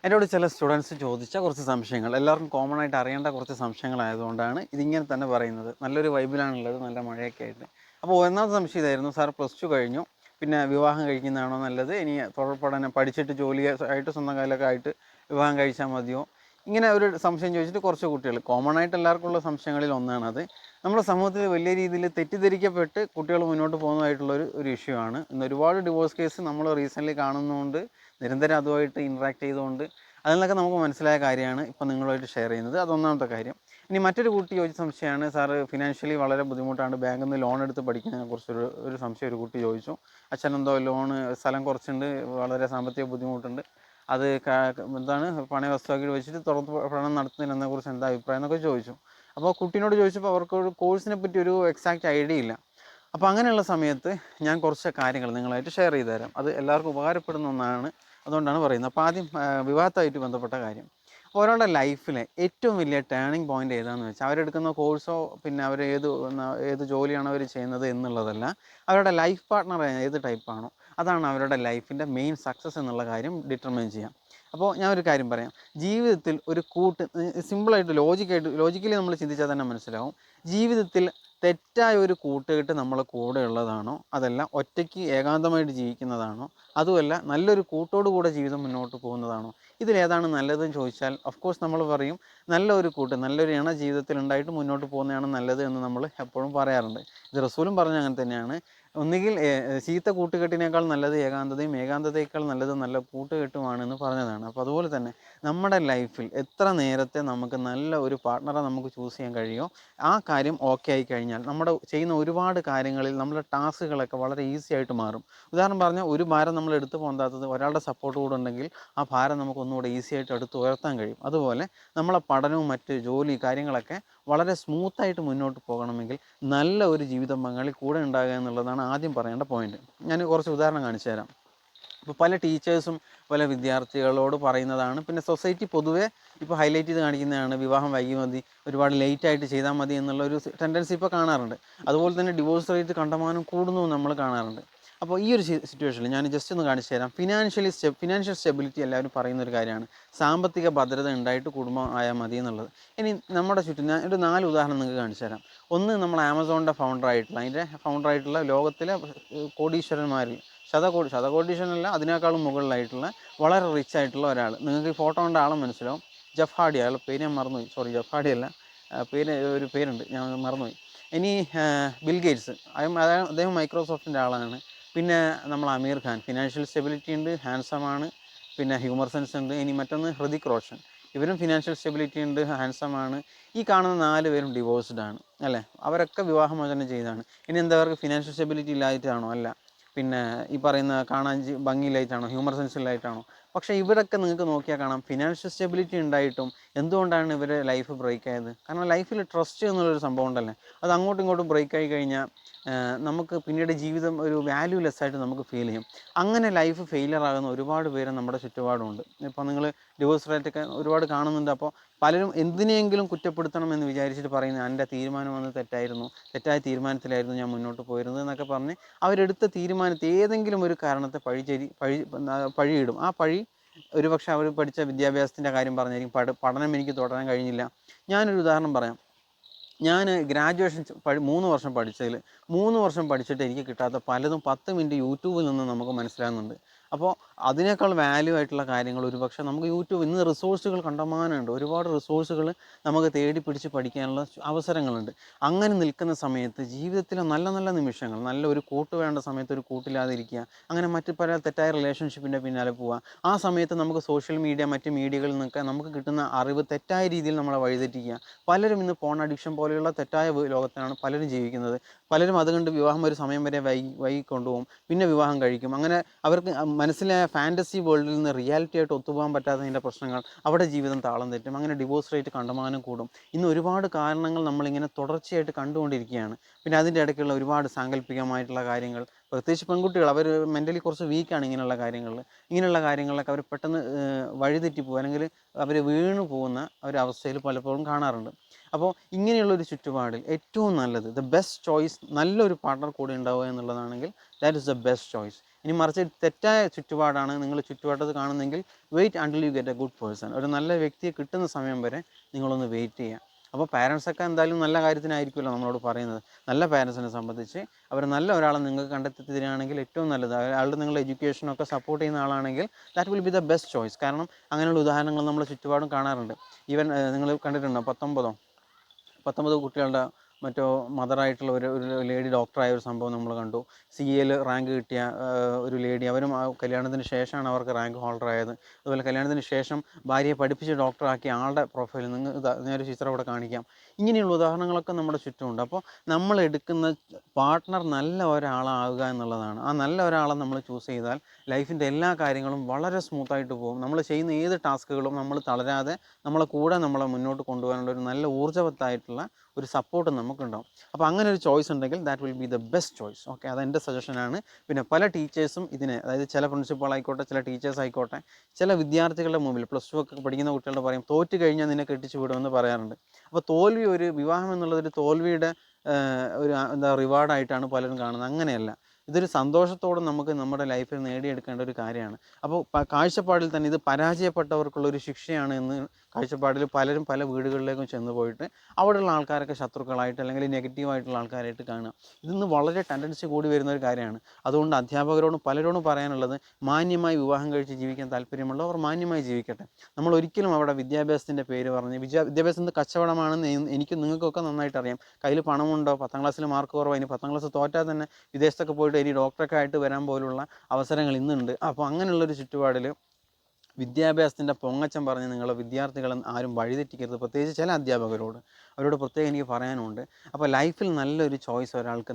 എന്നോട് ചില സ്റ്റുഡൻസ് ചോദിച്ച കുറച്ച് സംശയങ്ങൾ എല്ലാവർക്കും കോമൺ ആയിട്ട് അറിയേണ്ട കുറച്ച് സംശയങ്ങളായതുകൊണ്ടാണ് ഇതിങ്ങനെ തന്നെ പറയുന്നത്. നല്ലൊരു വൈബിലാണുള്ളത്, നല്ല മഴയൊക്കെ ആയിട്ട്. അപ്പോൾ ഒന്നാമത്തെ സംശയം ഇതായിരുന്നു, സാർ പ്ലസ് ടു കഴിഞ്ഞു, പിന്നെ വിവാഹം കഴിക്കുന്നതാണോ നല്ലത്, ഇനി തുടർ പഠനം പഠിച്ചിട്ട് ജോലി ആയിട്ട് സ്വന്തം കാലമൊക്കെ ആയിട്ട് വിവാഹം കഴിച്ചാൽ മതിയോ? ഇങ്ങനെ ഒരു സംശയം ചോദിച്ചിട്ട് കുറച്ച് കുട്ടികൾ, കോമൺ ആയിട്ട് എല്ലാവർക്കും ഉള്ള സംശയങ്ങളിൽ ഒന്നാണത്. നമ്മുടെ സമൂഹത്തിൽ വലിയ രീതിയിൽ തെറ്റിദ്ധരിക്കപ്പെട്ട് കുട്ടികൾ മുന്നോട്ട് പോകുന്നതായിട്ടുള്ളൊരു ഇഷ്യൂ ആണ്. ഇന്ന് ഒരുപാട് ഡിവോഴ്സ് കേസ് നമ്മൾ റീസെൻ്റ്ലി കാണുന്നതുകൊണ്ട്, നിരന്തരം അതുമായിട്ട് ഇൻട്രാക്ട് ചെയ്തുകൊണ്ട് അതിൽ നിന്നൊക്കെ നമുക്ക് മനസ്സിലായ കാര്യമാണ് ഇപ്പം നിങ്ങളുമായിട്ട് ഷെയർ ചെയ്യുന്നത്. അതൊന്നാമത്തെ കാര്യം. ഇനി മറ്റൊരു കുട്ടി ചോദിച്ച സംശയമാണ്, സാറ് ഫിനാൻഷ്യലി വളരെ ബുദ്ധിമുട്ടാണ്, ബാങ്കിൽ നിന്ന് ലോൺ എടുത്ത് പഠിക്കുന്നതിനെ കുറിച്ചൊരു സംശയം ഒരു കുട്ടി ചോദിച്ചു. അച്ഛനെന്തോ ലോണ്, സ്ഥലം കുറച്ചുണ്ട്, വളരെ സാമ്പത്തിക ബുദ്ധിമുട്ടുണ്ട്, അത് എന്താണ് പണയ വസ്തുവാക്കി വെച്ചിട്ട് തുറന്ന് പഠനം നടത്തുന്നതിനെ കുറിച്ച് എന്താ അഭിപ്രായം എന്നൊക്കെ ചോദിച്ചു. അപ്പോൾ കുട്ടീനോട് ചോദിച്ചപ്പോൾ അവർക്ക് ഒരു കോഴ്സിനെ പറ്റി ഒരു എക്സാക്റ്റ് ഐഡിയ ഇല്ല. അപ്പോൾ അങ്ങനെയുള്ള സമയത്ത് ഞാൻ കുറച്ച് കാര്യങ്ങൾ നിങ്ങളായിട്ട് ഷെയർ ചെയ്തു തരാം. അത് എല്ലാവർക്കും ഉപകാരപ്പെടുന്ന ഒന്നാണ്, അതുകൊണ്ടാണ് പറയുന്നത്. അപ്പോൾ ആദ്യം വിവാഹമായിട്ട് ബന്ധപ്പെട്ട കാര്യം. ഒരാളുടെ ലൈഫിലെ ഏറ്റവും വലിയ ടേണിംഗ് പോയിൻ്റ് ഏതാണെന്ന് വെച്ചാൽ അവരെടുക്കുന്ന കോഴ്സോ പിന്നെ അവർ ഏത് ജോലിയാണോ അവർ ചെയ്യുന്നത് എന്നുള്ളതല്ല, അവരുടെ ലൈഫ് പാർട്ട്ണർ ഏത് ടൈപ്പാണോ അതാണ് അവരുടെ ലൈഫിൻ്റെ മെയിൻ സക്സസ് എന്നുള്ള കാര്യം ഡിറ്റർമൈൻ ചെയ്യാം. അപ്പോൾ ഞാൻ ഒരു കാര്യം പറയാം. ജീവിതത്തിൽ ഒരു കൂട്ട്, സിമ്പിളായിട്ട് ലോജിക്കലി നമ്മൾ ചിന്തിച്ചാൽ തന്നെ മനസ്സിലാവും. ജീവിതത്തിൽ തെറ്റായ ഒരു കൂട്ടുകെട്ട് നമ്മളെ കൂടെ ഉള്ളതാണോ, അതല്ല ഒറ്റയ്ക്ക് ഏകാന്തമായിട്ട് ജീവിക്കുന്നതാണോ, അതുമല്ല നല്ലൊരു കൂട്ടോടു കൂടെ ജീവിതം മുന്നോട്ട് പോകുന്നതാണോ, ഇതിലേതാണ് നല്ലതെന്ന് ചോദിച്ചാൽ ഓഫ് കോഴ്സ് നമ്മൾ പറയും നല്ലൊരു കൂട്ട്, നല്ലൊരു ഇണ ജീവിതത്തിൽ ഉണ്ടായിട്ട് മുന്നോട്ട് പോകുന്നതാണ് നല്ലത് എന്ന് നമ്മൾ എപ്പോഴും പറയാറുണ്ട്. ഇത് റസൂലും പറഞ്ഞ അങ്ങനെ തന്നെയാണ്. ഒന്നുകിൽ ചീത്ത കൂട്ടുകെട്ടിനേക്കാൾ നല്ലത് ഏകാന്തതയും, ഏകാന്തതയേക്കാൾ നല്ലത് നല്ല കൂട്ടുകെട്ടുമാണെന്ന് പറഞ്ഞതാണ്. അപ്പോൾ അതുപോലെ തന്നെ നമ്മുടെ ലൈഫിൽ എത്ര നേരത്തെ നമുക്ക് നല്ല ഒരു പാർട്ട്ണറെ നമുക്ക് ചൂസ് ചെയ്യാൻ കഴിയുമോ ആ കാര്യം ഓക്കെ ആയി കഴിഞ്ഞാൽ നമ്മുടെ ചെയ്യുന്ന ഒരുപാട് കാര്യങ്ങളിൽ നമ്മുടെ ടാസ്കുകളൊക്കെ വളരെ ഈസി ആയിട്ട് മാറും. ഉദാഹരണം പറഞ്ഞാൽ, ഒരു ഭാരം നമ്മൾ എടുത്തു പോകാത്തത് ഒരാളുടെ സപ്പോർട്ട് കൂടെ ഉണ്ടെങ്കിൽ ആ ഭാരം നമുക്ക് ഒന്നുകൂടെ ഈസി ആയിട്ട് എടുത്ത് ഉയർത്താൻ കഴിയും. അതുപോലെ നമ്മളെ പഠനവും മറ്റ് ജോലി കാര്യങ്ങളൊക്കെ വളരെ സ്മൂത്തായിട്ട് മുന്നോട്ട് പോകണമെങ്കിൽ നല്ല ഒരു ജീവിത പങ്കാളി കൂടെ ഉണ്ടാകുക എന്നുള്ളതാണ് ആദ്യം പറയേണ്ട പോയിന്റ്. ഞാൻ കുറച്ച് ഉദാഹരണം കാണിച്ചു തരാം. ഇപ്പോൾ പല ടീച്ചേഴ്സും പല വിദ്യാർത്ഥികളോട് പറയുന്നതാണ്, പിന്നെ സൊസൈറ്റി പൊതുവേ ഇപ്പോൾ ഹൈലൈറ്റ് ചെയ്ത് കാണിക്കുന്നതാണ്, വിവാഹം വൈകി മതി, ഒരുപാട് ലേറ്റായിട്ട് ചെയ്താൽ മതി എന്നുള്ളൊരു ടെൻഡൻസി ഇപ്പോൾ കാണാറുണ്ട്. അതുപോലെ തന്നെ ഡിവോഴ്സ് റേറ്റ് കണ്ടമാനം കൂടുന്നു നമ്മൾ കാണാറുണ്ട്. അപ്പോൾ ഈ ഒരു സിറ്റുവേഷനിൽ ഞാൻ ജസ്റ്റ് ഒന്ന് കാണിച്ചു തരാം. ഫിനാൻഷ്യൽ സ്റ്റെബിലിറ്റി എല്ലാവരും പറയുന്ന ഒരു കാര്യമാണ്. സാമ്പത്തിക ഭദ്രത ഉണ്ടായിട്ട് കുടുംബം ആയാൽ മതി എന്നുള്ളത്. ഇനി നമ്മുടെ ചുറ്റും ഞാൻ ഒരു 4 ഉദാഹരണം നിങ്ങൾക്ക് കാണിച്ചു തരാം. ഒന്ന്, നമ്മൾ ആമസോണിൻ്റെ ഫൗണ്ടറായിട്ടുള്ള ലോകത്തിലെ കോടീശ്വരന്മാരിൽ ശതകോടീശ്വരനല്ല, അതിനേക്കാളും മുകളിലായിട്ടുള്ള വളരെ റിച്ച് ആയിട്ടുള്ള ഒരാൾ. നിങ്ങൾക്ക് ഈ ഫോട്ടോ കണ്ട ആളെ മനസ്സിലാവും. ജെഫ് ഹാർഡി, അയാളുടെ പേര് ഞാൻ മറന്നുപോയി, സോറി, ജെഫ് ഹാർഡി അല്ല, ഒരു പേരുണ്ട്, ഞാൻ മറന്നുപോയി. ഇനി ബിൽ ഗേറ്റ്സ്, അദ്ദേഹം മൈക്രോസോഫ്റ്റിൻ്റെ ആളാണ്. പിന്നെ നമ്മൾ അമീർ ഖാൻ, ഫിനാൻഷ്യൽ സ്റ്റെബിലിറ്റി ഉണ്ട്, ഹാൻസം ആണ്, പിന്നെ ഹ്യൂമർ സെൻസ് ഉണ്ട്. ഇനി മറ്റൊന്ന് ഹൃതിക് റോഷൻ, ഇവരും ഫിനാൻഷ്യൽ സ്റ്റെബിലിറ്റി ഉണ്ട്, ഹാൻസം ആണ്. ഈ കാണുന്ന 4 പേരും ഡിവോഴ്സ്ഡ് ആണ് അല്ലേ, അവരൊക്കെ വിവാഹമോചനം ചെയ്താണ്. ഇനി എന്താ, അവർക്ക് ഫിനാൻഷ്യൽ സ്റ്റെബിലിറ്റി ഇല്ലായിട്ടാണോ? അല്ല. പിന്നെ ഈ പറയുന്ന കാണാൻ ഭംഗിയിലായിട്ടാണോ, ഹ്യൂമർ സെൻസിലായിട്ടാണോ? പക്ഷേ ഇവരൊക്കെ നിങ്ങൾക്ക് നോക്കിയാൽ കാണാം ഫിനാൻഷ്യൽ സ്റ്റെബിലിറ്റി ഉണ്ടായിട്ടും എന്തുകൊണ്ടാണ് ഇവർ ലൈഫ് ബ്രേക്ക് ആയത്? കാരണം ലൈഫിൽ ട്രസ്റ്റ് എന്നുള്ളൊരു സംഭവം ഉണ്ടല്ലേ, അത് അങ്ങോട്ടും ഇങ്ങോട്ടും ബ്രേക്ക് ആയി കഴിഞ്ഞാൽ നമുക്ക് പിന്നീട് ജീവിതം ഒരു വാല്യൂലെസ് ആയിട്ട് നമുക്ക് ഫീൽ ചെയ്യും. അങ്ങനെ ലൈഫ് ഫെയിലിയർ ആകുന്ന ഒരുപാട് പേര് നമ്മുടെ ചുറ്റുപാടുമുണ്ട്. ഇപ്പോൾ നിങ്ങൾ ഡിവോഴ്സ് റേറ്റൊക്കെ ഒരുപാട് കാണുന്നുണ്ട്. അപ്പോൾ പലരും എന്തിനെങ്കിലും കുറ്റപ്പെടുത്തണമെന്ന് വിചാരിച്ചിട്ട് പറയുന്നത്, എൻ്റെ തീരുമാനം വന്ന് തെറ്റായ തീരുമാനത്തിലായിരുന്നു ഞാൻ മുന്നോട്ട് പോയിരുന്നത് എന്നൊക്കെ പറഞ്ഞ് അവരെടുത്ത തീരുമാനത്തെ ഏതെങ്കിലും ഒരു കാരണത്തെ പഴിയിടും. ആ പഴി ഒരുപക്ഷെ അവർ പഠിച്ച വിദ്യാഭ്യാസത്തിൻ്റെ കാര്യം പറഞ്ഞായിരിക്കും, പഠനം എനിക്ക് തുടരാൻ കഴിഞ്ഞില്ല. ഞാനൊരു ഉദാഹരണം പറയാം. ഞാൻ ഗ്രാജുവേഷൻ 3 വർഷം പഠിച്ചതിൽ 3 വർഷം പഠിച്ചിട്ട് എനിക്ക് കിട്ടാത്ത പലതും 10 മിനിറ്റ് യൂട്യൂബിൽ നിന്ന് നമുക്ക് മനസ്സിലാകുന്നുണ്ട്. അപ്പോൾ അതിനേക്കാൾ വാല്യൂ ആയിട്ടുള്ള കാര്യങ്ങൾ ഒരുപക്ഷെ നമുക്ക് ഇന്ന് റിസോഴ്സുകൾ കണ്ടമാനമുണ്ട്. ഒരുപാട് റിസോഴ്സുകൾ നമുക്ക് തേടി പിടിച്ച് പഠിക്കാനുള്ള അവസരങ്ങളുണ്ട്. അങ്ങനെ നിൽക്കുന്ന സമയത്ത് ജീവിതത്തിലെ നല്ല നല്ല നിമിഷങ്ങൾ, നല്ല ഒരു കൂട്ട് വേണ്ട സമയത്ത് ഒരു കൂട്ടില്ലാതിരിക്കുക, അങ്ങനെ മറ്റ് പല തെറ്റായ റിലേഷൻഷിപ്പിൻ്റെ പിന്നാലെ പോവുക. ആ സമയത്ത് നമുക്ക് സോഷ്യൽ മീഡിയ, മറ്റ് മീഡിയകളിൽ നിന്നൊക്കെ നമുക്ക് കിട്ടുന്ന അറിവ് തെറ്റായ രീതിയിൽ നമ്മളെ വഴിതെറ്റിക്കുക. പലരും ഇന്ന് ഫോൺ അഡിക്ഷൻ പോലെയുള്ള തെറ്റായ ലോകത്താണ് പലരും ജീവിക്കുന്നത്. പലരും അതുകൊണ്ട് വിവാഹം ഒരു സമയം വരെ വൈകി കൊണ്ടുപോകും, പിന്നെ വിവാഹം കഴിക്കും. അങ്ങനെ അവർക്ക് മനസ്സിലെ ഫാൻറ്റസി വേൾഡിൽ നിന്ന് റിയാലിറ്റി ആയിട്ട് ഒത്തുപോകാൻ പറ്റാത്തതിൻ്റെ പ്രശ്നങ്ങൾ, അവിടെ ജീവിതം താളം തെറ്റും. അങ്ങനെ ഡിവോഴ്സ് റേറ്റ് കണ്ടമാനം കൂടും. ഇന്ന് ഒരുപാട് കാരണങ്ങൾ നമ്മളിങ്ങനെ തുടർച്ചയായിട്ട് കണ്ടുകൊണ്ടിരിക്കുകയാണ്. പിന്നെ അതിൻ്റെ ഇടയ്ക്കുള്ള ഒരുപാട് സാങ്കല്പികമായിട്ടുള്ള കാര്യങ്ങൾ, പ്രത്യേകിച്ച് പെൺകുട്ടികൾ, അവർ മെൻ്റലി കുറച്ച് വീക്കാണ് ഇങ്ങനെയുള്ള കാര്യങ്ങളിലൊക്കെ അവർ പെട്ടെന്ന് വഴിതെറ്റി പോകുക, അല്ലെങ്കിൽ അവർ വീണു പോകുന്ന ഒരവസ്ഥയിൽ പലപ്പോഴും കാണാറുണ്ട്. അപ്പോൾ ഇങ്ങനെയുള്ളൊരു ചുറ്റുപാടിൽ ഏറ്റവും നല്ലത്, ദ ബെസ്റ്റ് ചോയ്സ്, നല്ലൊരു പാർട്ട്ണർ കൂടെ ഉണ്ടാവുക എന്നുള്ളതാണെങ്കിൽ that is the best choice. ഇനി മറിച്ച് തെറ്റായ ചുറ്റുപാടാണ് നിങ്ങൾ ചുറ്റുപാടത്ത് കാണുന്നെങ്കിൽ wait until you get a good person. ഒരു നല്ല വ്യക്തിയെ കിട്ടുന്ന സമയം വരെ നിങ്ങളൊന്ന് വെയിറ്റ് ചെയ്യുക. അപ്പോൾ പാരൻസൊക്കെ എന്തായാലും നല്ല കാര്യത്തിനായിരിക്കുമല്ലോ നമ്മളോട് പറയുന്നത്. നല്ല പാരൻസിനെ സംബന്ധിച്ച് അവർ നല്ല ഒരാളെ നിങ്ങൾക്ക് കണ്ടെത്തി തരികയാണെങ്കിൽ ഏറ്റവും നല്ലത്. അയാളുടെ നിങ്ങളുടെ എഡ്യൂക്കേഷനൊക്കെ സപ്പോർട്ട് ചെയ്യുന്ന ആളാണെങ്കിൽ that will be the best choice. കാരണം അങ്ങനെയുള്ള ഉദാഹരണങ്ങൾ നമ്മൾ ചുറ്റുപാടും കാണാറുണ്ട്. ഈവൻ നിങ്ങൾ കണ്ടിട്ടുണ്ടോ 19 കുട്ടികളുടെ മറ്റോ മദറായിട്ടുള്ള ഒരു ലേഡി ഡോക്ടറായ ഒരു സംഭവം നമ്മൾ കണ്ടു. CA റാങ്ക് കിട്ടിയ ഒരു ലേഡി, അവരും കല്യാണത്തിന് ശേഷമാണ് അവർക്ക് റാങ്ക് ഹോൾഡർ ആയത്. അതുപോലെ കല്യാണത്തിന് ശേഷം ഭാര്യയെ പഠിപ്പിച്ച് ഡോക്ടറാക്കിയ ആളുടെ പ്രൊഫൈൽ ഞാനൊരു ചിത്രം ഇവിടെ കാണിക്കാം. ഇങ്ങനെയുള്ള ഉദാഹരണങ്ങളൊക്കെ നമ്മുടെ ചുറ്റുമുണ്ട്. അപ്പോൾ നമ്മൾ എടുക്കുന്ന പാർട്ട്ണർ നല്ല ഒരാളാവുക എന്നുള്ളതാണ്. ആ നല്ല ഒരാളെ നമ്മൾ ചൂസ് ചെയ്താൽ ലൈഫിൻ്റെ എല്ലാ കാര്യങ്ങളും വളരെ സ്മൂത്തായിട്ട് പോകും. നമ്മൾ ചെയ്യുന്ന ഏത് ടാസ്കുകളും നമ്മൾ തളരാതെ നമ്മളെ കൂടെ നമ്മളെ മുന്നോട്ട് കൊണ്ടുപോകാനുള്ള ഒരു നല്ല ഊർജ്ജവത്തായിട്ടുള്ള ഒരു സപ്പോർട്ട് നമുക്കുണ്ടാവും. അപ്പോൾ അങ്ങനെ ഒരു ചോയ്സ് ഉണ്ടെങ്കിൽ that will be the best choice. Okay, അതെൻ്റെ സജഷനാണ്. പിന്നെ പല ടീച്ചേഴ്സും ഇതിനെ, അതായത് ചില പ്രിൻസിപ്പൾ ആയിക്കോട്ടെ, ചില ടീച്ചേഴ്സ് ആയിക്കോട്ടെ, ചില വിദ്യാർത്ഥികളുടെ മുമ്പിൽ +2 ഒക്കെ പഠിക്കുന്ന കുട്ടികളുടെ പറയും തോറ്റ് കഴിഞ്ഞാൽ നിന്നെ കെട്ടിച്ചു വിടുമെന്ന് പറയാറുണ്ട്. അപ്പോൾ തോൽവി, ഒരു വിവാഹം എന്നുള്ളതൊരു തോൽവിയുടെ ഒരു റിവാർഡായിട്ടാണ് പലരും കാണുന്നത്. അങ്ങനെയല്ല, ഇതൊരു സന്തോഷത്തോടെ നമുക്ക് നമ്മുടെ ലൈഫിൽ നേടിയെടുക്കേണ്ട ഒരു കാര്യമാണ്. അപ്പോൾ കാഴ്ചപ്പാടിൽ തന്നെ ഇത് പരാജയപ്പെട്ടവർക്കുള്ളൊരു ശിക്ഷയാണ് എന്ന് കാഴ്ചപ്പാടിൽ പലരും പല വീടുകളിലേക്കും ചെന്ന് പോയിട്ട് അവിടെയുള്ള ആൾക്കാരൊക്കെ ശത്രുക്കളായിട്ട് അല്ലെങ്കിൽ നെഗറ്റീവായിട്ടുള്ള ആൾക്കാരായിട്ട് കാണുക. ഇതിന്ന് വളരെ ടെൻഡൻസി കൂടി വരുന്ന ഒരു കാര്യമാണ്. അതുകൊണ്ട് അധ്യാപകരോടും പലരോടും പറയാനുള്ളത്, മാന്യമായി വിവാഹം കഴിച്ച് ജീവിക്കാൻ താല്പര്യമുള്ളവർ മാന്യമായി ജീവിക്കട്ടെ. നമ്മൾ ഒരിക്കലും അവിടെ വിദ്യാഭ്യാസത്തിൻ്റെ പേര് പറഞ്ഞ് വിദ്യാഭ്യാസം കച്ചവടമാണെന്ന് എനിക്കും നിങ്ങൾക്കൊക്കെ നന്നായിട്ട് അറിയാം. കയ്യിൽ പണമുണ്ടോ, 10ാം ക്ലാസ്സിൽ മാർക്ക് കുറവാണ്, ഇനി 10ാം ക്ലാസ് തോറ്റാൽ തന്നെ വിദേശത്തൊക്കെ പോയിട്ട് ഇനി ഡോക്ടറൊക്കെ ആയിട്ട് വരാൻ പോലുള്ള അവസരങ്ങൾ ഇന്നുണ്ട്. അപ്പോൾ അങ്ങനെയുള്ളൊരു ചുറ്റുപാടിൽ വിദ്യാഭ്യാസത്തിൻ്റെ പൊങ്ങച്ചം പറഞ്ഞ് നിങ്ങളെ വിദ്യാർത്ഥികളെ ആരും വഴിതെറ്റിക്കരുത്. പ്രത്യേകിച്ച് ചില അധ്യാപകരോട്, അവരോട് പ്രത്യേകം എനിക്ക് പറയാനുണ്ട്. അപ്പോൾ ലൈഫിൽ നല്ലൊരു ചോയ്സ് ഒരാൾക്ക്,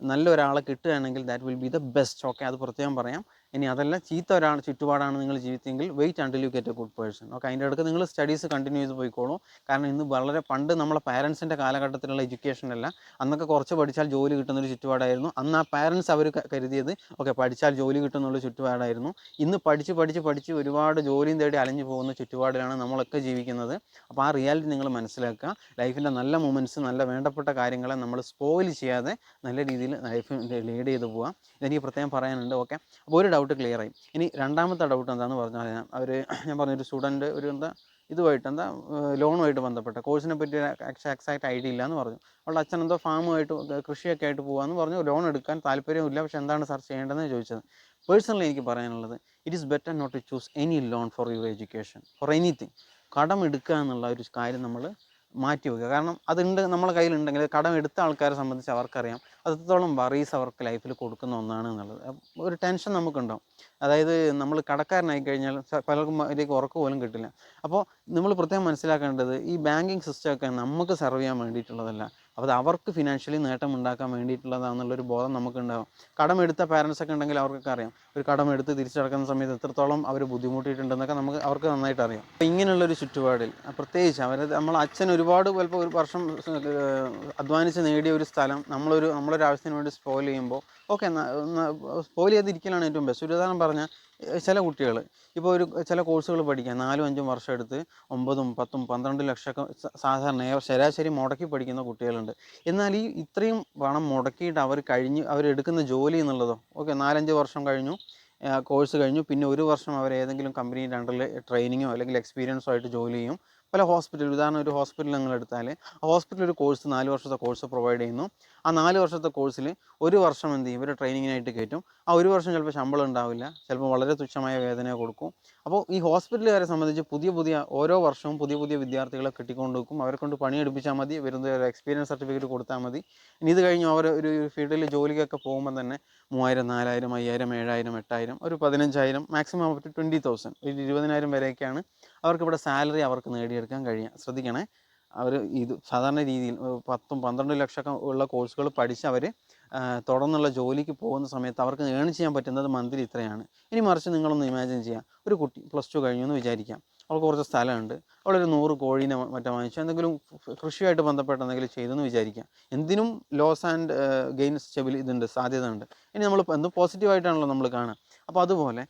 നല്ലൊരാളെ കിട്ടുകയാണെങ്കിൽ that will be the best. Okay, അത് പ്രത്യേകം പറയാം. ഇനി അതല്ല, ചീത്ത ചുറ്റുപാടാണ് നിങ്ങൾ ജീവിതത്തെങ്കിൽ wait until you get a good person. Okay, അതിൻ്റെ അടുത്ത് നിങ്ങൾ സ്റ്റഡീസ് കണ്ടിന്യൂ ചെയ്ത് പോയിക്കോളൂ. കാരണം ഇന്ന് വളരെ പണ്ട് നമ്മളെ പാരൻസിൻ്റെ കാലഘട്ടത്തിലുള്ള എഡ്യൂക്കേഷനല്ല, അന്നൊക്കെ കുറച്ച് പഠിച്ചാൽ ജോലി കിട്ടുന്നൊരു ചുറ്റുപാടായിരുന്നു. അന്ന് ആ പാരൻസ് അവർ കരുതിയത് ഓക്കെ പഠിച്ചാൽ ജോലി കിട്ടുന്നുള്ള ചുറ്റുപാടായിരുന്നു. ഇന്ന് പഠിച്ച് ഒരുപാട് ജോലിയും തേടി അലഞ്ഞു പോകുന്ന ചുറ്റുപാടിലാണ് നമ്മളൊക്കെ ജീവിക്കുന്നത്. അപ്പോൾ ആ റിയാലിറ്റി നിങ്ങൾ മനസ്സിലാക്കുക. ലൈഫിൻ്റെ നല്ല മൊമെൻറ്റ്സ്, നല്ല വേണ്ടപ്പെട്ട കാര്യങ്ങളെ നമ്മൾ സ്പോയിൽ ചെയ്യാതെ നല്ല രീതിയിൽ ലൈഫ് ലീഡ് ചെയ്ത് പോകാം. ഇതെനിക്ക് പ്രത്യേകം പറയാനുണ്ട്. ഓക്കെ, അപ്പോൾ ഒരു ഡൗട്ട് ക്ലിയർ ആയി. ഇനി രണ്ടാമത്തെ ഡൗട്ട് എന്താണെന്ന് പറഞ്ഞാൽ, ഞാൻ പറഞ്ഞൊരു സ്റ്റുഡൻറ്റ് ഇതുമായിട്ട് ലോണുമായിട്ട് ബന്ധപ്പെട്ട കോഴ്സിനെ പറ്റി എക്സാക്റ്റ് ഐഡിയ ഇല്ല എന്ന് പറഞ്ഞു. അവളുടെ അച്ഛൻ ഫാമുമായിട്ട് കൃഷിയൊക്കെ ആയിട്ട് പോകാമെന്ന് പറഞ്ഞു. ലോൺ എടുക്കാൻ താല്പര്യമില്ല, പക്ഷേ എന്താണ് സാർ ചെയ്യേണ്ടതെന്ന് ചോദിച്ചത്. പേഴ്സണലി എനിക്ക് പറയാനുള്ളത്, it is better not to choose any loan for your education, for anything. കടം എടുക്കുക എന്നുള്ള ഒരു കാര്യം നമ്മൾ മാറ്റി വയ്ക്കുക. കാരണം അതുണ്ട്, നമ്മളെ കയ്യിലുണ്ടെങ്കിൽ കടം എടുത്ത ആൾക്കാരെ സംബന്ധിച്ച് അവർക്കറിയാം അത്രത്തോളം വറീസ് അവർക്ക് ലൈഫിൽ കൊടുക്കുന്ന ഒന്നാണ് എന്നുള്ളത്. ഒരു ടെൻഷൻ നമുക്കുണ്ടാവും. അതായത് നമ്മൾ കടക്കാരനായി കഴിഞ്ഞാൽ പലർക്കും അതിലേക്ക് ഉറക്ക് പോലും കിട്ടില്ല. അപ്പോൾ നമ്മൾ പ്രത്യേകം മനസ്സിലാക്കേണ്ടത്, ഈ ബാങ്കിങ് സിസ്റ്റമൊക്കെ നമുക്ക് സെർവ് ചെയ്യാൻ വേണ്ടിയിട്ടുള്ളതല്ല, അപ്പോൾ അവർക്ക് ഫിനാൻഷ്യലി നേട്ടം ഉണ്ടാക്കാൻ വേണ്ടിയിട്ടുള്ളതാണെന്നുള്ളൊരു ബോധം നമുക്കുണ്ടാകും. കടമെടുത്ത പാരൻസൊക്കെ ഉണ്ടെങ്കിൽ അവർക്കൊക്കെ അറിയാം ഒരു കടമെടുത്ത് തിരിച്ചടക്കുന്ന സമയത്ത് എത്രത്തോളം അവർ ബുദ്ധിമുട്ടിയിട്ടുണ്ടെന്നൊക്കെ അവർക്ക് നന്നായിട്ട് അറിയാം. അപ്പോൾ ഇങ്ങനെയുള്ളൊരു ചുറ്റുപാടിൽ പ്രത്യേകിച്ച് നമ്മൾ അച്ഛൻ ഒരുപാട് ചിലപ്പോൾ ഒരു വർഷം അധ്വാനിച്ച് നേടിയ ഒരു സ്ഥലം നമ്മളൊരു ആവശ്യത്തിന് വേണ്ടി സ്പോയിൽ ചെയ്യുമ്പോൾ, ഓക്കെ, സ്പോയിൽ ചെയ്തിരിക്കലാണ് ഏറ്റവും ബെസ്റ്റ്. ഒരു ഉദാഹരണം പറഞ്ഞാൽ, ചില കുട്ടികൾ ഇപ്പോൾ ചില കോഴ്സുകൾ പഠിക്കാൻ 4-5 വർഷം എടുത്ത് 9, 10, 12 ലക്ഷമൊക്കെ സാധാരണ ശരാശരി മുടക്കി പഠിക്കുന്ന കുട്ടികളുണ്ട്. എന്നാൽ ഇത്രയും പണം മുടക്കിയിട്ട് അവരെടുക്കുന്ന ജോലി എന്നുള്ളതോ, ഓക്കെ, 4-5 വർഷം കഴിഞ്ഞു, കോഴ്സ് കഴിഞ്ഞു, പിന്നെ 1 വർഷം അവർ ഏതെങ്കിലും കമ്പനീൻ്റെ അണ്ടറിൽ ട്രെയിനിങ്ങോ അല്ലെങ്കിൽ എക്സ്പീരിയൻസോ ആയിട്ട് ജോലി ചെയ്യും. പല ഉദാഹരണം ഒരു ഹോസ്പിറ്റൽ നിങ്ങൾ എടുത്താൽ, ആ ഹോസ്പിറ്റൽ ഒരു കോഴ്സ് 4 വർഷത്തെ കോഴ്സ് പ്രൊവൈഡ് ചെയ്യുന്നു. ആ 4 വർഷത്തെ കോഴ്സിൽ 1 വർഷം എന്ത് ചെയ്യും, ഇവർ ട്രെയിനിങ്ങിനായിട്ട് കയറ്റും. ആ 1 വർഷം ചിലപ്പോൾ ശമ്പളം ഉണ്ടാവില്ല, ചിലപ്പോൾ വളരെ തുച്ഛമായ വേതന കൊടുക്കും. അപ്പോൾ ഈ ഹോസ്പിറ്റലുകാരെ സംബന്ധിച്ച് ഓരോ വർഷവും പുതിയ വിദ്യാർത്ഥികളെ കിട്ടിക്കൊണ്ട് വെക്കും. അവരെ കൊണ്ട് പണിയെടുപ്പിച്ചാൽ മതി, വരുന്ന ഒരു എക്സ്പീരിയൻസ് സർട്ടിഫിക്കറ്റ് കൊടുത്താൽ മതി. ഇനി ഇത് കഴിഞ്ഞ് അവർ ഒരു ഫീൽഡിൽ ജോലിക്കൊക്കെ പോകുമ്പോൾ തന്നെ 3000, 4000, 5000, 7000, 8000, ഒരു 15000, മാക്സിമം അപ് ടു 20,000, ഒരു 20,000 വരെയൊക്കെയാണ് അവർക്കിവിടെ സാലറി അവർക്ക് നേടിയെടുക്കാൻ കഴിയുക. ശ്രദ്ധിക്കണേ, അവർ സാധാരണ രീതിയിൽ 10-12 ലക്ഷമൊക്കെ ഉള്ള കോഴ്സുകൾ പഠിച്ച് അവർ തുടർന്നുള്ള ജോലിക്ക് പോകുന്ന സമയത്ത് അവർക്ക് ഏൺ ചെയ്യാൻ പറ്റുന്നത് മന്ത്ലി ഇത്രയാണ്. ഇനി മറിച്ച് നിങ്ങളൊന്ന് ഇമാജിൻ ചെയ്യാം, ഒരു കുട്ടി +2 കഴിഞ്ഞു എന്ന് വിചാരിക്കാം, അവൾക്ക് കുറച്ച് സ്ഥലമുണ്ട്, അവളൊരു 100 കോഴീനെ മറ്റോ വാങ്ങിച്ചു, എന്തെങ്കിലും കൃഷിയായിട്ട് ബന്ധപ്പെട്ട് എന്തെങ്കിലും ചെയ്തെന്ന് വിചാരിക്കാം. എന്തിനും ലോസ് ആൻഡ് ഗെയിൻസ് സാധ്യത ഉണ്ട്. ഇനി നമ്മൾ എന്തും പോസിറ്റീവായിട്ടാണല്ലോ നമ്മൾ കാണുക. അപ്പോൾ അതുപോലെ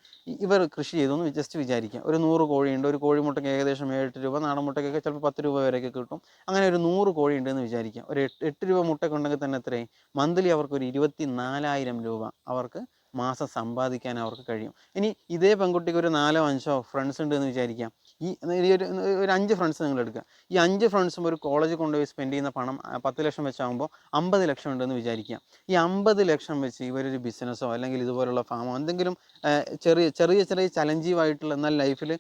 ഇവർ കൃഷി ചെയ്തെന്ന് ജസ്റ്റ് വിചാരിക്കാം, ഒരു 100 കോഴിയുണ്ട്, ഒരു കോഴിമുട്ടയ്ക്ക് ഏകദേശം 7 രൂപ, നാടൻ മുട്ടയ്ക്കൊക്കെ ചിലപ്പോൾ 10 രൂപ വരെയൊക്കെ കിട്ടും. അങ്ങനെ ഒരു 100 കോഴി ഉണ്ടെന്ന് വിചാരിക്കാം, ഒരു 8 രൂപ മുട്ടയ്ക്ക് ഉണ്ടെങ്കിൽ തന്നെ എത്രയും മന്ത്ലി അവർക്ക് ഒരു 24,000 രൂപ അവർക്ക് മാസം സമ്പാദിക്കാൻ അവർക്ക് കഴിയും. ഇനി ഇതേ പെൺകുട്ടിക്ക് ഒരു 4 5 ഫ്രണ്ട്സ് ഉണ്ട് എന്ന് വിചാരിക്കാം. ഈ ഒരു 5 ഫ്രണ്ട്സ് നിങ്ങൾ എടുക്കുക. ഈ 5 ഫ്രണ്ട്സും ഒരു കോളേജിൽ കൊണ്ടുപോയി സ്പെൻഡ് ചെയ്യുന്ന പണം 10 ലക്ഷം വെച്ചാകുമ്പോൾ 50 ലക്ഷം ഉണ്ടെന്ന് വിചാരിക്കാം. ഈ 50 ലക്ഷം വെച്ച് ഇവരൊരു ബിസിനസ്സോ അല്ലെങ്കിൽ ഇതുപോലുള്ള ഫാമോ എന്തെങ്കിലും ചെറിയ ചലഞ്ചീവായിട്ടുള്ള എന്നാൽ ലൈഫിൽ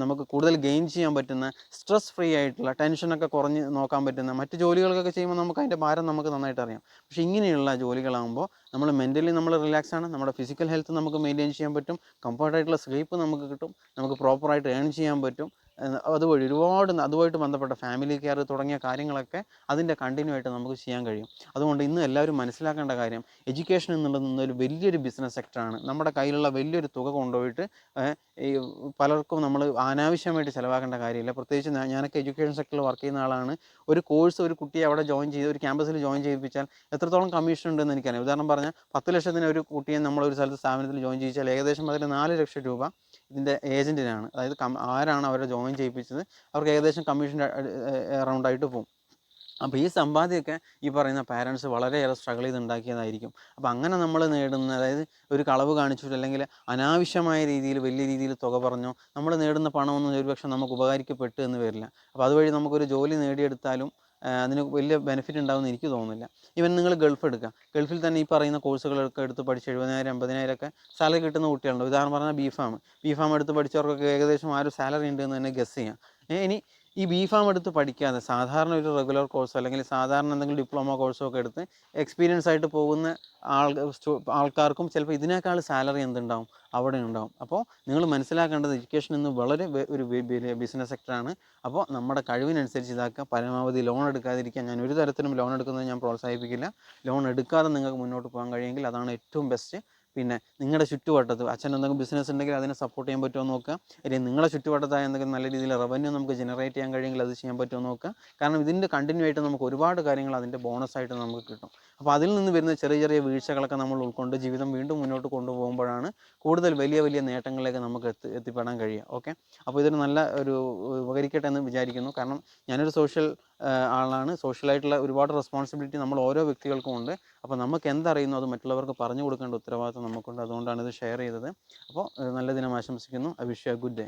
നമുക്ക് കൂടുതൽ ഗെയിൻ ചെയ്യാൻ പറ്റുന്ന, സ്ട്രെസ് ഫ്രീ ആയിട്ടുള്ള, ടെൻഷനൊക്കെ കുറഞ്ഞ് നോക്കാൻ പറ്റുന്ന മറ്റ് ജോലികൾക്കൊക്കെ ചെയ്യുമ്പോൾ നമുക്ക് അതിൻ്റെ ഭാരം നമുക്ക് നന്നായിട്ട് അറിയാം. പക്ഷേ ഇങ്ങനെയുള്ള ജോലികളാകുമ്പോൾ നമ്മൾ മെൻ്റലി നമ്മൾ റിലാക്സ് ആണ്, നമ്മുടെ ഫിസിക്കൽ ഹെൽത്ത് നമുക്ക് മെയിൻറ്റെയിൻ ചെയ്യാൻ പറ്റും, കംഫർട്ടായിട്ടുള്ള സ്ലീപ്പ് നമുക്ക് കിട്ടും, നമുക്ക് പ്രോപ്പറായിട്ട് ഏൺ ചെയ്യാൻ പറ്റും. അതുവഴി ഒരുപാട് അതുമായിട്ട് ബന്ധപ്പെട്ട ഫാമിലി കെയർ തുടങ്ങിയ കാര്യങ്ങളൊക്കെ അതിൻ്റെ കണ്ടിന്യൂ ആയിട്ട് നമുക്ക് ചെയ്യാൻ കഴിയും. അതുകൊണ്ട് ഇന്ന് എല്ലാവരും മനസ്സിലാക്കേണ്ട കാര്യം, എഡ്യൂക്കേഷൻ എന്നുള്ളത് ഇന്നൊരു വലിയൊരു ബിസിനസ് സെക്ടറാണ്. നമ്മുടെ കയ്യിലുള്ള വലിയൊരു തുക കൊണ്ടുപോയിട്ട് ഈ പലർക്കും നമ്മൾ അനാവശ്യമായിട്ട് ചിലവാക്കേണ്ട കാര്യമില്ല. പ്രത്യേകിച്ച് ഞാനൊക്കെ എഡ്യൂക്കേഷൻ സെക്ടറിൽ വർക്ക് ചെയ്യുന്ന ആളാണ്. ഒരു കോഴ്സ് ഒരു കുട്ടിയെ അവിടെ ജോയിൻ ചെയ്ത് ഒരു ക്യാമ്പസിൽ ജോയിൻ ചെയ്യിപ്പിച്ചാൽ എത്രത്തോളം കമ്മീഷൻ ഉണ്ടെന്ന് എനിക്കറിയാം. ഉദാഹരണം പറഞ്ഞാൽ 10 ലക്ഷത്തിന് ഒരു കുട്ടിയെ നമ്മളൊരു സ്ഥലത്ത് സ്ഥാപനത്തിൽ ജോയിൻ ചെയ്യിച്ചാൽ ഏകദേശം അതിൽ 4 ലക്ഷം രൂപ ഇതിൻ്റെ ഏജൻറ്റിനാണ്. അതായത് ആരാണ് അവരെ ജോയിൻ ചെയ്യിപ്പിച്ചത് അവർക്ക് ഏകദേശം കമ്മീഷൻ അറൗണ്ടായിട്ട് പോകും. അപ്പോൾ ഈ സമ്പാദ്യമൊക്കെ ഈ പറയുന്ന പാരൻസ് വളരെയേറെ സ്ട്രഗിൾ ചെയ്ത് ഉണ്ടാക്കിയതായിരിക്കും. അപ്പോൾ അങ്ങനെ നമ്മൾ നേടുന്ന, അതായത് ഒരു കളവ് കാണിച്ചിട്ട് അല്ലെങ്കിൽ അനാവശ്യമായ രീതിയിൽ വലിയ രീതിയിൽ തുക പറഞ്ഞോ നമ്മൾ നേടുന്ന പണമൊന്നും ഒരുപക്ഷെ നമുക്ക് ഉപകരിക്കപ്പെട്ടു എന്ന് വരില്ല. അപ്പോൾ അതുവഴി നമുക്കൊരു ജോലി നേടിയെടുത്താലും അതിന് വലിയ ബെനിഫിറ്റ് ഉണ്ടാകുമെന്ന് എനിക്ക് തോന്നുന്നില്ല. ഈവൻ നിങ്ങൾ ഗൾഫ് എടുക്കുക, ഗൾഫിൽ തന്നെ ഈ പറയുന്ന കോഴ്സുകളൊക്കെ എടുത്ത് പഠിച്ച് 70,000 80,000 ഒക്കെ സാലറി കിട്ടുന്ന കുട്ടികളുണ്ട്. ഉദാഹരണം പറഞ്ഞാൽ ബി ഫാം എടുത്ത് പഠിച്ചവർക്കൊക്കെ ഏകദേശം ആ ഒരു സാലറി ഉണ്ടെന്ന് തന്നെ ഗസ് ചെയ്യാം. ഇനി ഈ ബി.ഫാം എടുത്ത് പഠിക്കാതെ സാധാരണ ഒരു റെഗുലർ കോഴ്സോ അല്ലെങ്കിൽ സാധാരണ എന്തെങ്കിലും ഡിപ്ലോമ കോഴ്സോ ഒക്കെ എടുത്ത് എക്സ്പീരിയൻസ് ആയിട്ട് പോകുന്ന ആൾക്കാർക്കും ചിലപ്പോൾ ഇതിനേക്കാൾ സാലറി എന്തുണ്ടാവും അവിടെ ഉണ്ടാവും. അപ്പോൾ നിങ്ങൾ മനസ്സിലാക്കേണ്ടത് എഡ്യൂക്കേഷൻ ഇന്ന് വളരെ ഒരു ബിസിനസ് സെക്ടറാണ്. അപ്പോൾ നമ്മുടെ കഴിവിനനുസരിച്ച് ഇതാക്കുക, പരമാവധി ലോൺ എടുക്കാതിരിക്കുക. ഞാൻ ഒരു തരത്തിലും ലോൺ എടുക്കുന്നത് ഞാൻ പ്രോത്സാഹിപ്പിക്കില്ല. ലോൺ എടുക്കാതെ നിങ്ങൾക്ക് മുന്നോട്ട് പോകാൻ കഴിയുമെങ്കിൽ അതാണ് ഏറ്റവും ബെസ്റ്റ്. പിന്നെ നിങ്ങളുടെ ചുറ്റുവട്ടത്ത് അച്ഛൻ എന്തെങ്കിലും ബിസിനസ് ഉണ്ടെങ്കിൽ അതിനെ സപ്പോർട്ട് ചെയ്യാൻ പറ്റുമോ നോക്കുക. അല്ലെങ്കിൽ നിങ്ങളുടെ ചുറ്റുവട്ടത്തായ എന്തെങ്കിലും നല്ല രീതിയിൽ റവന്യൂ നമുക്ക് ജനറേറ്റ് ചെയ്യാൻ കഴിയുമെങ്കിൽ അത് ചെയ്യാൻ പറ്റുമോ നോക്കുക. കാരണം ഇതിൻ്റെ കണ്ടിന്യൂ ആയിട്ട് നമുക്ക് ഒരുപാട് കാര്യങ്ങൾ അതിൻ്റെ ബോണസായിട്ട് നമുക്ക് കിട്ടും. അപ്പോൾ അതിൽ നിന്ന് വരുന്ന ചെറിയ വീഴ്ചകളൊക്കെ നമ്മൾ ഉൾക്കൊണ്ട് ജീവിതം വീണ്ടും മുന്നോട്ട് കൊണ്ടുപോകുമ്പോഴാണ് കൂടുതൽ വലിയ നേട്ടങ്ങളിലേക്ക് നമുക്ക് എത്തിപ്പെടാൻ കഴിയുക. ഓക്കെ, അപ്പോൾ ഇതൊരു നല്ല ഒരു ഉപകരിക്കട്ടെ എന്ന് വിചാരിക്കുന്നു. കാരണം ഞാനൊരു സോഷ്യൽ ആളാണ്. സോഷ്യലായിട്ടുള്ള ഒരുപാട് റെസ്പോൺസിബിലിറ്റി നമ്മൾ ഓരോ വ്യക്തികൾക്കും ഉണ്ട്. അപ്പോൾ നമുക്ക് എന്തറിയുന്നു അത് മറ്റുള്ളവർക്ക് പറഞ്ഞു കൊടുക്കേണ്ട ഉത്തരവാദിത്വം നമുക്കുണ്ട്. അതുകൊണ്ടാണ് ഇത് ഷെയർ ചെയ്തത്. അപ്പോൾ നല്ല ദിനം ആശംസിക്കുന്നു. I wish you A good day.